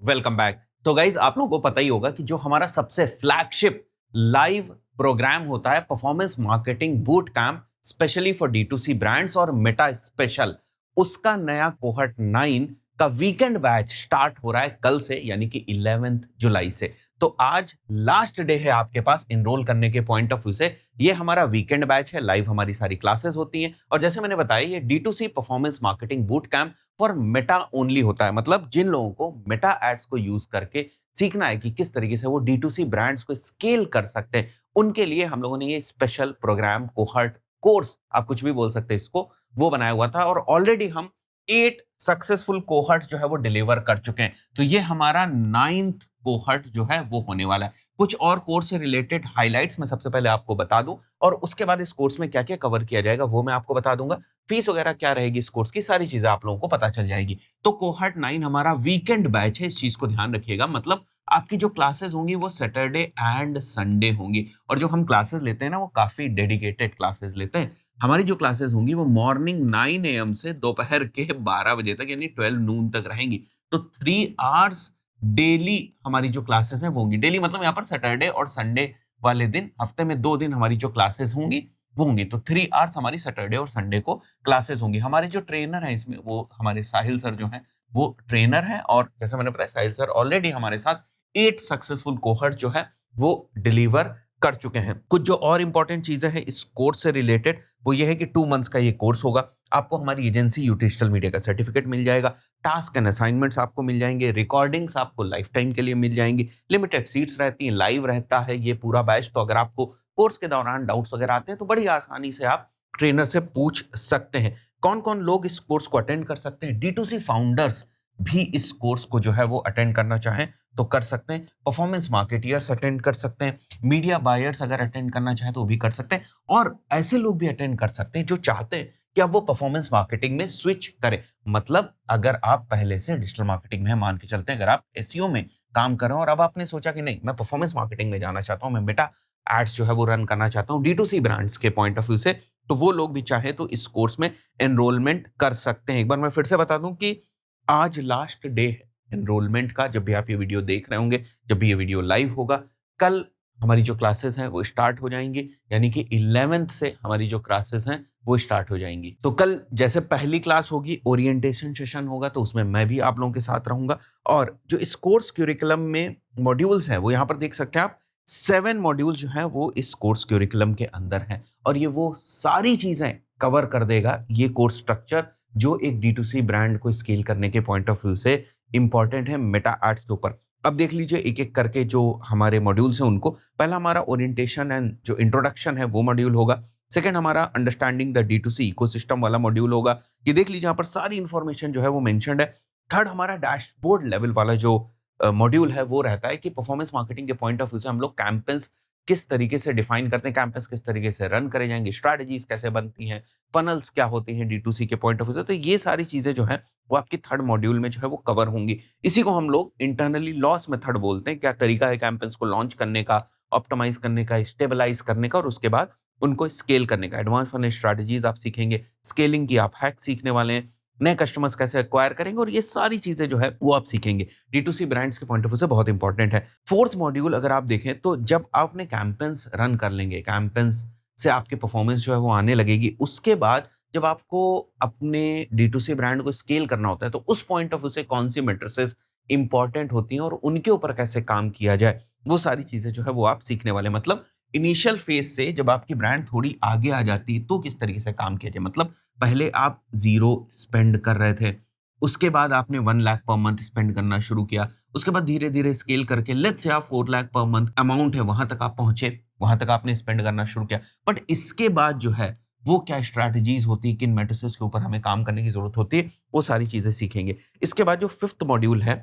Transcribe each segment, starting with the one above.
Welcome back. तो guys आप लोगों को पता ही होगा कि जो हमारा सबसे फ्लैगशिप लाइव प्रोग्राम होता है performance marketing boot camp specially for D2C brands और मेटा स्पेशल, उसका नया कोहर्ट 9 का वीकेंड बैच स्टार्ट हो रहा है कल से, यानी कि 11 जुलाई से। तो आज लास्ट डे है आपके पास इनरोल करने के पॉइंट ऑफ व्यू से। ये हमारा वीकेंड बैच है, लाइव हमारी सारी क्लासेस होती हैं और जैसे मैंने बताया ये D2C performance marketing boot camp for Meta only होता है। मतलब जिन लोगों को मेटा एड्स को यूज करके सीखना है कि किस तरीके से वो D2C ब्रांड्स को स्केल कर सकते हैं, उनके लिए हम लोगों ने ये स्पेशल प्रोग्राम कोहर्ट कोर्स, आप कुछ भी बोल सकते हैं इसको, वो बनाया हुआ था और ऑलरेडी हम 8 सक्सेसफुल कोहर्ट जो है वो डिलीवर कर चुके हैं। तो ये हमारा 9th कोहर्ट जो है वो होने वाला है। कुछ और कोर्स से रिलेटेड हाइलाइट्स मैं सबसे पहले आपको बता दूं और उसके बाद इस कोर्स में क्या क्या कवर किया जाएगा वो मैं आपको बता दूंगा। फीस वगैरह क्या रहेगी इस कोर्स की, सारी चीजें आप लोगों को पता चल जाएगी। तो कोहर्ट 9 हमारा वीकेंड बैच है, इस चीज को ध्यान रखिएगा। मतलब आपकी जो क्लासेस होंगी वो सैटरडे एंड संडे होंगी और जो हम क्लासेस लेते हैं ना वो काफी डेडिकेटेड क्लासेस लेते हैं। हमारी जो क्लासेस होंगी वो मॉर्निंग 9 AM से दोपहर के 12 बजे तक यानी 12 नून तक रहेंगी। तो 3 आवर्स डेली हमारी जो क्लासेस हैं वो होंगी। डेली मतलब यहाँ पर सैटरडे और संडे वाले दिन, हफ्ते में 2 दिन हमारी जो क्लासेस होंगी वो होंगी। तो 3 आवर्स हमारी सैटरडे और संडे को क्लासेस होंगी। हमारे जो ट्रेनर हैं इसमें वो हमारे साहिल सर जो हैं वो ट्रेनर हैं और जैसे मैंने बताया साहिल सर ऑलरेडी हमारे साथ 8 सक्सेसफुल कोहर्ट जो है वो डिलीवर कर चुके हैं। कुछ जो और इंपॉर्टेंट चीजें हैं इस कोर्स से रिलेटेड वो ये है कि 2 मंथ्स का ये कोर्स होगा। आपको हमारी एजेंसी यूटिस्टल मीडिया का सर्टिफिकेट मिल जाएगा, टास्क एंड असाइनमेंट्स आपको मिल जाएंगे, रिकॉर्डिंग्स आपको लाइफ टाइम के लिए मिल जाएंगी, लिमिटेड सीट्स रहती हैं, लाइव रहता है ये पूरा बैच। तो अगर आपको कोर्स के दौरान डाउट्स वगैरह आते हैं तो बड़ी आसानी से आप ट्रेनर से पूछ सकते हैं। कौन कौन लोग इस कोर्स को अटेंड कर सकते हैं? D2C फाउंडर्स भी इस कोर्स को जो है वो अटेंड करना चाहें तो कर सकते हैं, परफॉर्मेंस मार्केटियर्स अटेंड कर सकते हैं, मीडिया बायर्स अगर अटेंड करना चाहें तो वो भी कर सकते हैं और ऐसे लोग भी अटेंड कर सकते हैं जो चाहते हैं कि अब वो परफॉर्मेंस मार्केटिंग में स्विच करें। मतलब अगर आप पहले से डिजिटल मार्केटिंग में मान के चलते हैं, अगर आप एसईओ में काम कर रहे हैं और अब आपने सोचा कि नहीं मैं परफॉर्मेंस मार्केटिंग में जाना चाहता हूं, मैं मेटा एड्स जो है वो रन करना चाहता हूं D2C ब्रांड्स के पॉइंट ऑफ व्यू से, तो वो लोग भी चाहे तो इस कोर्स में एनरोलमेंट कर सकते हैं। एक बार मैं फिर से बता दूं कि आज लास्ट डे है एनरोलमेंट का। जब भी आप ये वीडियो देख रहे होंगे, जब भी ये वीडियो लाइव होगा, कल हमारी जो क्लासेस हैं वो स्टार्ट हो जाएंगी, यानी कि 11th से हमारी जो क्लासेस हैं वो स्टार्ट हो जाएंगी। तो कल जैसे पहली क्लास होगी ओरिएंटेशन सेशन होगा, तो उसमें मैं भी आप लोगों के साथ रहूंगा और जो इस कोर्स क्यूरिकुलम में मॉड्यूल्स हैं वो यहाँ पर देख सकते हैं आप। 7 मॉड्यूल जो है वो इस कोर्स क्यूरिकुलम के अंदर हैं और ये वो सारी चीजें कवर कर देगा ये कोर्स स्ट्रक्चर जो एक D2C ब्रांड को स्केल करने के पॉइंट ऑफ व्यू से इंपॉर्टेंट है मेटा एड्स के ऊपर। अब देख लीजिए एक एक करके जो हमारे मॉड्यूल्स हैं उनको। पहला हमारा ओरिएंटेशन एंड जो इंट्रोडक्शन है वो मॉड्यूल होगा। सेकंड हमारा अंडरस्टैंडिंग द D2C इकोसिस्टम वाला मॉड्यूल होगा। ये देख लीजिए यहाँ पर सारी इंफॉर्मेशन जो है वो मेंशन्ड है। थर्ड हमारा डैशबोर्ड लेवल वाला जो मॉड्यूल है वो रहता है कि परफॉर्मेंस मार्केटिंग के पॉइंट ऑफ व्यू से हम लोग कैंपेन्स किस तरीके से डिफाइन करते हैं, कैंपेन्स किस तरीके से रन करे जाएंगे, स्ट्रैटेजीज कैसे बनती हैं, फनल्स क्या होती हैं D2C के पॉइंट ऑफ व्यू से। तो ये सारी चीजें जो है वो आपकी थर्ड मॉड्यूल में जो है वो कवर होंगी। इसी को हम लोग इंटरनली लॉस मेथड बोलते हैं। क्या तरीका है कैंपेन्स को लॉन्च करने का, ऑप्टिमाइज करने का, स्टेबलाइज करने का और उसके बाद उनको स्केल करने का। एडवांस फनल स्ट्रैटेजीज आप सीखेंगे, स्केलिंग की आप हैक सीखने वाले हैं, नए कस्टमर्स कैसे एक्वायर करेंगे और ये सारी चीजें जो है वो आप सीखेंगे। D2C ब्रांड्स के पॉइंट ऑफ व्यू से बहुत इंपॉर्टेंट है। फोर्थ मॉड्यूल अगर आप देखें तो जब आप अपने कैंपेन्स रन कर लेंगे, कैंपेन्स से आपकी परफॉर्मेंस जो है वो आने लगेगी, उसके बाद जब आपको अपने D2C ब्रांड को स्केल करना होता है तो उस पॉइंट ऑफ व्यू से कौन सी मैट्रिसेस इंपॉर्टेंट होती हैं और उनके ऊपर कैसे काम किया जाए, वो सारी चीजें जो है वो आप सीखने वाले। मतलब इनिशियल फेज से जब आपकी ब्रांड थोड़ी आगे आ जाती है तो किस तरीके से काम किया जाए। मतलब पहले आप 0 स्पेंड कर रहे थे, उसके बाद आपने 1 लाख पर मंथ स्पेंड करना शुरू किया, उसके बाद धीरे-धीरे स्केल करके लेट्स से आप 4 लाख पर मंथ अमाउंट है वहां तक आप पहुंचे, वहां तक आपने स्पेंड करना शुरू किया। बट इसके बाद जो है वो क्या स्ट्रैटेजीज होती है, किन मैट्रिसेस के ऊपर हमें काम करने की जरूरत होती है, वो सारी चीजें सीखेंगे। इसके बाद जो 5th मॉड्यूल है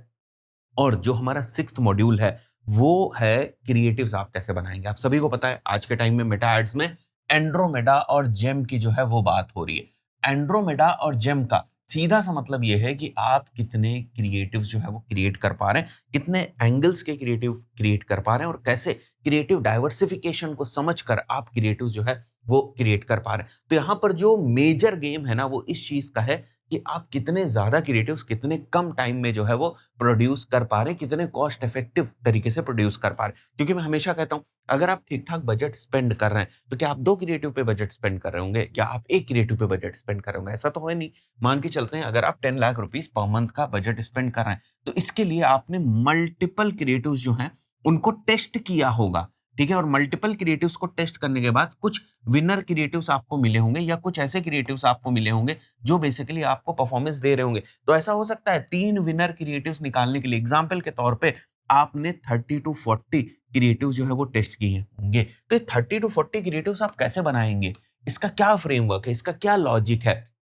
और जो हमारा 6th मॉड्यूल है वो है क्रिएटिव्स आप कैसे बनाएंगे। आप सभी को पता है आज के टाइम में मेटा एड्स में एंड्रोमेडा और जेम की जो है वो बात हो रही है। एंड्रोमेडा और जेम का सीधा सा मतलब ये है कि आप कितने क्रिएटिव्स जो है वो क्रिएट कर पा रहे हैं, कितने एंगल्स के क्रिएटिव क्रिएट कर पा रहे हैं और कैसे क्रिएटिव डाइवर्सिफिकेशन को समझकर आप क्रिएटिव जो है वो क्रिएट कर पा रहे हैं। तो यहाँ पर जो मेजर गेम है ना वो इस चीज का है कि आप कितने ज्यादा क्रिएटिव्स कितने कम टाइम में जो है वो प्रोड्यूस कर पा रहे हैं, कितने कॉस्ट इफेक्टिव तरीके से प्रोड्यूस कर पा रहे हैं। क्योंकि मैं हमेशा कहता हूँ अगर आप ठीक ठाक बजट स्पेंड कर रहे हैं तो क्या आप 2 क्रिएटिव पे बजट स्पेंड कर रहे होंगे, क्या आप 1 क्रिएटिव पे बजट स्पेंड कर रहे होंगे? ऐसा तो है नहीं। मान के चलते हैं अगर आप 10 लाख रुपीज पर मंथ का बजट स्पेंड कर रहे हैं तो इसके लिए आपने मल्टीपल क्रिएटिव्स जो हैं उनको टेस्ट किया होगा, ठीक है? और मल्टीपल क्रिएटिव्स को टेस्ट करने के बाद कुछ विनर क्रिएटिव्स आपको मिले होंगे या कुछ ऐसे क्रिएटिव्स आपको मिले होंगे जो बेसिकली आपको परफॉर्मेंस दे रहे होंगे। तो ऐसा हो सकता है 3 विनर क्रिएटिव्स निकालने के लिए एग्जांपल के तौर पे आपने 30 to 40 क्रिएटिव्स जो है वो टेस्ट किए होंगे। तो ये 30 to 40 क्रिएटिव्स आप कैसे बनाएंगे? इसका क्या फ्रेमवर्क है? इसका क्या लॉजिक है?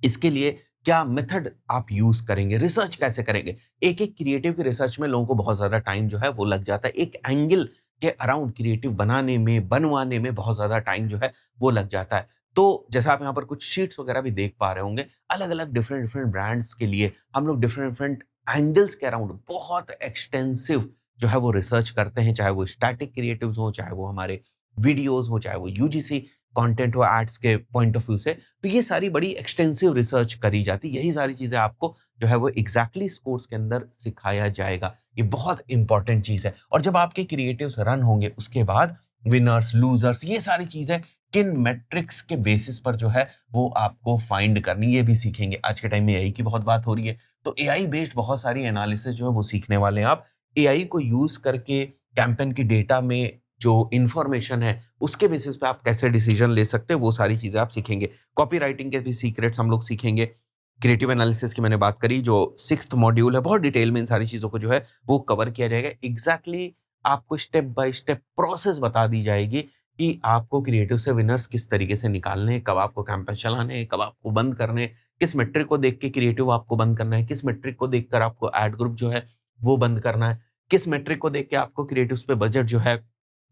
इसके लिए क्या मेथड आप यूज करेंगे? रिसर्च कैसे करेंगे? एक-एक क्रिएटिव की रिसर्च में लोगों को बहुत ज़्यादा टाइम जो है वो लग जाता है। एक एंगल के अराउंड क्रिएटिव बनाने में, बनवाने में बहुत ज़्यादा टाइम जो है वो लग जाता है। तो जैसा आप यहाँ पर कुछ शीट्स वगैरह भी देख पा रहे होंगे, अलग-अलग डिफरेंट-डिफरेंट ब्रांड्स के लिए हम लोग डिफरेंट-डिफरेंट एंगल्स के अराउंड बहुत एक्सटेंसिव जो है वो रिसर्च करते हैं, चाहे वो स्टैटिक क्रिएटिव्स हों, चाहे वो हमारे वीडियोज़ हों, चाहे वो यूजीसी कंटेंट हो एड्स के पॉइंट ऑफ व्यू से। तो ये सारी बड़ी एक्सटेंसिव रिसर्च करी जाती है। यही सारी चीज़ें आपको जो है वो एग्ज़ैक्टली इस कोर्स के अंदर सिखाया जाएगा। ये बहुत इंपॉर्टेंट चीज़ है। और जब आपके क्रिएटिव्स रन होंगे उसके बाद विनर्स, लूज़र्स ये सारी चीज़ें किन मेट्रिक्स के बेसिस पर जो है वो आपको फाइंड करनी ये भी सीखेंगे। आज के टाइम में एआई की बहुत बात हो रही है। तो एआई बेस्ड बहुत सारी एनालिसिस जो है वो सीखने वाले हैं आप। एआई को यूज़ करके कैंपेन के डेटा में जो इन्फॉर्मेशन है उसके बेसिस पे आप कैसे डिसीजन ले सकते हैं वो सारी चीजें आप सीखेंगे। कॉपी राइटिंग के भी सीक्रेट्स हम लोग सीखेंगे। क्रिएटिव एनालिसिस की मैंने बात करी, जो 6th मॉड्यूल है बहुत डिटेल में इन सारी चीजों को जो है वो कवर किया जाएगा। एग्जैक्टली आपको स्टेप बाय स्टेप प्रोसेस बता दी जाएगी कि आपको क्रिएटिव से विनर्स किस तरीके से निकालने हैं, कब आपको कैंपस चलाने हैं, कब आपको बंद करने हैं, किस मेट्रिक को देख के क्रिएटिव आपको बंद करना है, किस मेट्रिक को देखकर आपको एड ग्रुप जो है वो बंद करना है, किस मेट्रिक को देख के आपको क्रिएटिव पे बजट जो है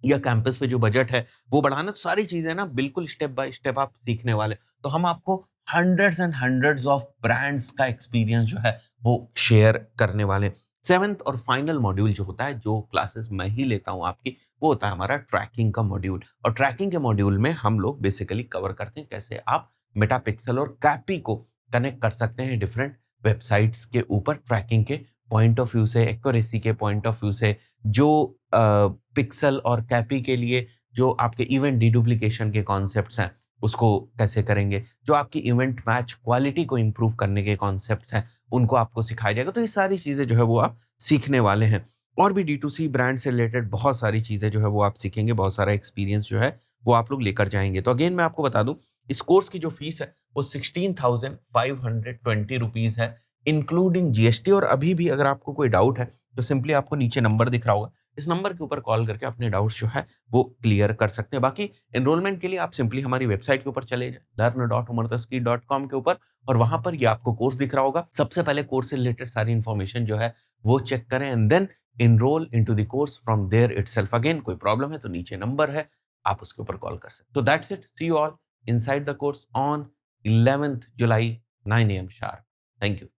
या कैंपस पे जो बजट है वो बढ़ाना। तो सारी चीजें ना बिल्कुल स्टेप बाय स्टेप आप सीखने वाले। तो हम आपको hundreds and hundreds of brands का एक्सपीरियंस जो है वो शेयर करने वाले। 7th और फाइनल मॉड्यूल जो होता है, जो क्लासेस मैं ही लेता हूँ आपकी, वो होता है हमारा ट्रैकिंग का मॉड्यूल। और ट्रैकिंग के मॉड्यूल में हम लोग बेसिकली कवर करते हैं कैसे आप मेटापिक्सल और कैपी को कनेक्ट कर सकते हैं डिफरेंट वेबसाइट्स के ऊपर, ट्रैकिंग के पॉइंट ऑफ व्यू से, एक्यूरेसी के पॉइंट ऑफ व्यू से, जो पिक्सल और कैपी के लिए जो आपके इवेंट डिडुप्लीकेशन के कॉन्सेप्ट्स हैं उसको कैसे करेंगे, जो आपकी इवेंट मैच क्वालिटी को इंप्रूव करने के कॉन्सेप्ट्स हैं उनको आपको सिखाया जाएगा। तो ये सारी चीजें जो है वो आप सीखने वाले हैं। और भी D2C ब्रांड से रिलेटेड बहुत सारी चीजें जो है वो आप सीखेंगे, बहुत सारा एक्सपीरियंस जो है वो आप लोग लेकर जाएंगे। तो अगेन मैं आपको बता दूं, इस कोर्स की जो फीस है वो 16,520 रुपीज है, इंक्लूडिंग जीएसटी। और अभी भी अगर आपको कोई डाउट है तो सिंपली आपको नीचे नंबर दिख रहा होगा, इस नंबर के ऊपर कॉल करके अपने डाउट्स जो है वो क्लियर कर सकते हैं। बाकी एनरोलमेंट के लिए आप सिंपली हमारी वेबसाइट के ऊपर चले जाएं, learn.umardaski.com के ऊपर, और वहां पर ये आपको कोर्स दिख रहा होगा। सबसे पहले कोर्स से रिलेटेड सारी इन्फॉर्मेशन जो है वो चेक करें and then enrol into the course from there itself. Again कोई प्रॉब्लम है तो नीचे नंबर है, आप उसके ऊपर कॉल कर सकते। तो that's it, see you all inside the course on 11th July 9 AM sharp. Thank you.